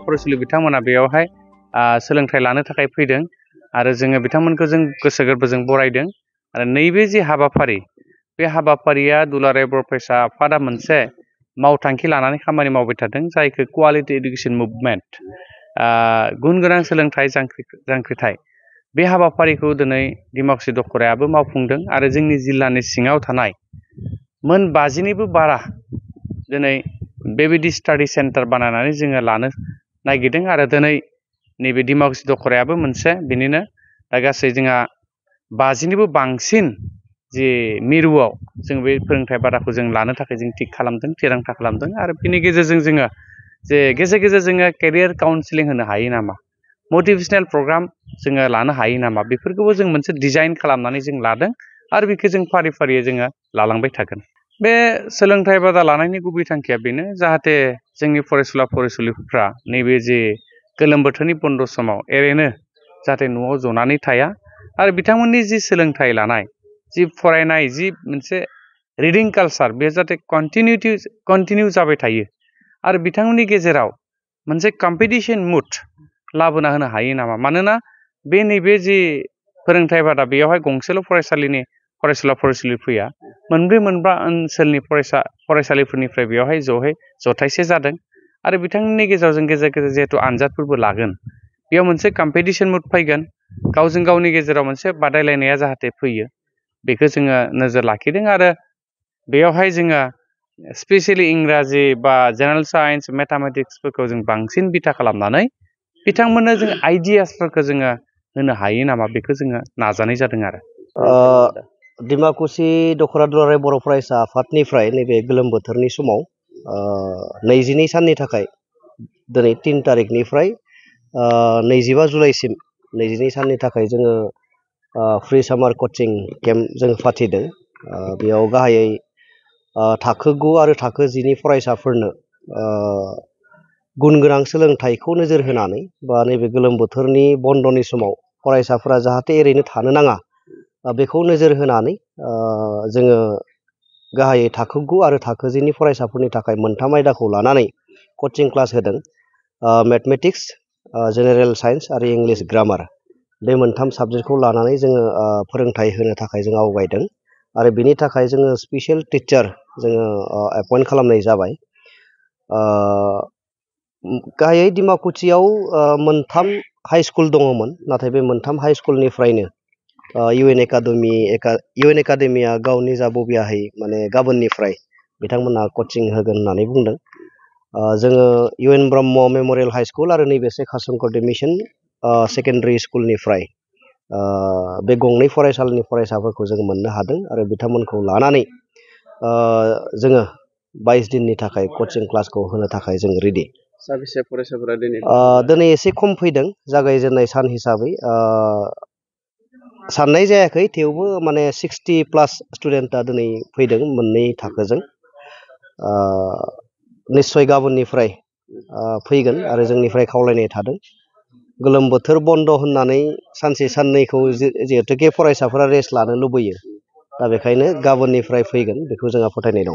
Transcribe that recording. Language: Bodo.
फरायसुलि बिथांमोना बेयावहाय सोलोंथाइ लानो थाखाय फैदों आरो जोङो बिथांमोनखौ जों गोसो गोरबोजों बरायदों आरो नैबे जि हाबाफारि बे हाबाफारिया दुलाराय बर' फरायसा आफादा मोनसे मावथांखि लानानै खामानि मावबाय थादों जायखौ क्वालिटि इडुकेसन मुभमेन्ट गुन गोनां सोलोंथाइ जांख्रिथाय बे हाबाफारिखौ दिनै डिमाकुसि दखरायाबो मावफुंदों आरो जोंनि जिल्लानि सिङाव थानाय मोन 50निबो बारा दिनै बेबायदि स्टाडि सेन्टार बानायनानै जोङो लानो नागिरदों आरो दिनै नैबे डिमाकुसि दखरायाबो मोनसे बिनिनो दा गासै जोंहा 50निबो बांसिन जे मिरुआव जों बे फोरोंथाइ बादाखौ जों लानो थाखाय जों थिरांथा खालामदों आरो बेनि गेजेरजों जोङो जे गेजेर गेजेर जोङो केरियार काउन्सिलिं होनो हायो नामा मटिभेशनेल प्रग्राम जोङो लानो हायो नामा बेफोरखौबो जों मोनसे डिजाइन खालामनानै जों लादों आरो बेखौ जों फारि फारियै जोङो लालांबाय थागोन बे सोलोंथाइ बादा लानायनि गुबै थांखिया बेनो जाहाथे जोंनि फरायसुला फरायसुलिफ्रा नैबे जे गोलोम बोथोरनि बन्द समाव ओरैनो जाहाथे न'आव जनानै थाया आरो बिथांमोननि जि सोलोंथाइ लानाय जि फरायनाय जि मोनसे रिडिं कालचार बे जाहाथे कन्टिनिउ जाबाय थायो आरो बिथांमोननि गेजेराव मोनसे कम्पिटिशन मुड लाबोना होनो हायो नामा मानोना बे नैबे जि फोरोंथाइ बादा बेयावहाय गंसेल' फरायसालिनि फरायसुला फरायसुलि फैया मोनब्रै मोनबा ओनसोलनि फरायसालिफोरनिफ्राय बेयावहाय जथाइसे जादों आरो बिथांमोननि गेजेराव जों गेजेर गेजेर जिहेथु आनजादफोरबो लागोन बेयाव मोनसे कम्पिटिशन मुड फैगोन गावजों गावनि गेजेराव मोनसे बादायलायनाया जाहाथे फैयो बेखौ जोङो नोजोर लाखिदों आरो बेयावहाय जोङो स्पेसियेलि इंराजि बा जेनेरेल साइन्स मेथामेटिक्सफोरखौ जों बांसिन बिथा खालामनानै बिथांमोननो जों आइडियासफोरखौ जोङो होनो हायो नामा बेखौ जोङो नाजानाय जादों आरो डिमाकुसि दखरा दुलाराय बर' फरायसा आफादनिफ्राय नैबे गोलोम बोथोरनि समाव 22 साननि थाखाय दिनै 3 तारिखनिफ्राय 25 जुलाइसिम 22 साननि थाखाय जोङो फ्रि सामार कचिं केम्प जों फाथिदों बेयाव गाहायै थाखो 9 आरो थाखो 10 नि फरायसाफोरनो गुन गोनां सोलोंथाइखौ नोजोर होनानै बा नैबे गोलोम बोथोरनि बन्दनि समाव फरायसाफोरा जाहाथे ओरैनो थानो नाङा बेखौ नोजोर होनानै जोङो गाहायै थाखो 9 आरो थाखो 10 नि फरायसाफोरनि थाखाय मोनथाम आयदाखौ लानानै कचिं क्लास होदों मैथमेटिक्स जेनेरेल साइन्स आरो इंलिश ग्रामार बे मोनथाम साबजेक्टखौ लानानै जोङो फोरोंथाइ होनो थाखाय जों आवगायदों आरो बिनि थाखाय जोङो स्पेशल टिचार जोङो एपइन्ट खालामनाय जाबाय गाहायै डिमाकुसियाव मोनथाम हाई स्कुल दङमोन नाथाय बे मोनथाम हाई स्कुलनिफ्रायनो इउएन एकाडेमिया गावनि जा बबियाहै माने गाबोननिफ्राय बिथांमोना कचिं होगोन होननानै बुंदों जोङो इउएन ब्रह्म मेम'रियेल हाई स्कुल आरो नैबे शेखा शंकरदेव मिशन सेकेन्डारि स्कुलनिफ्राय बे गंनै फरायसालिनि फरायसाफोरखौ जों मोननो हादों आरो बिथांमोनखौ लानानै जोङो 22 दिननि थाखाय कचिं क्लासखौ होनो थाखाय जों रेडि साबेसे फरायसाफोरा दिनै एसे खम फैदों जागायजेननाय सान हिसाबै साननाय जायाखै थेवबो माने 60+ स्टुडेन्टआ दिनै फैदों मोननै थाखोजों निश्चय गाबोननिफ्राय फैगोन आरो जोंनिफ्राय खावलायनाय थादों गोलोम बोथोर बन्द होननानै सानसे साननैखौ जिहेतुके फरायसाफोरा रेस्ट लानो लुबैयो दा बेखायनो गाबोननिफ्राय फैगोन बेखौ जोंहा फोथायनाय दं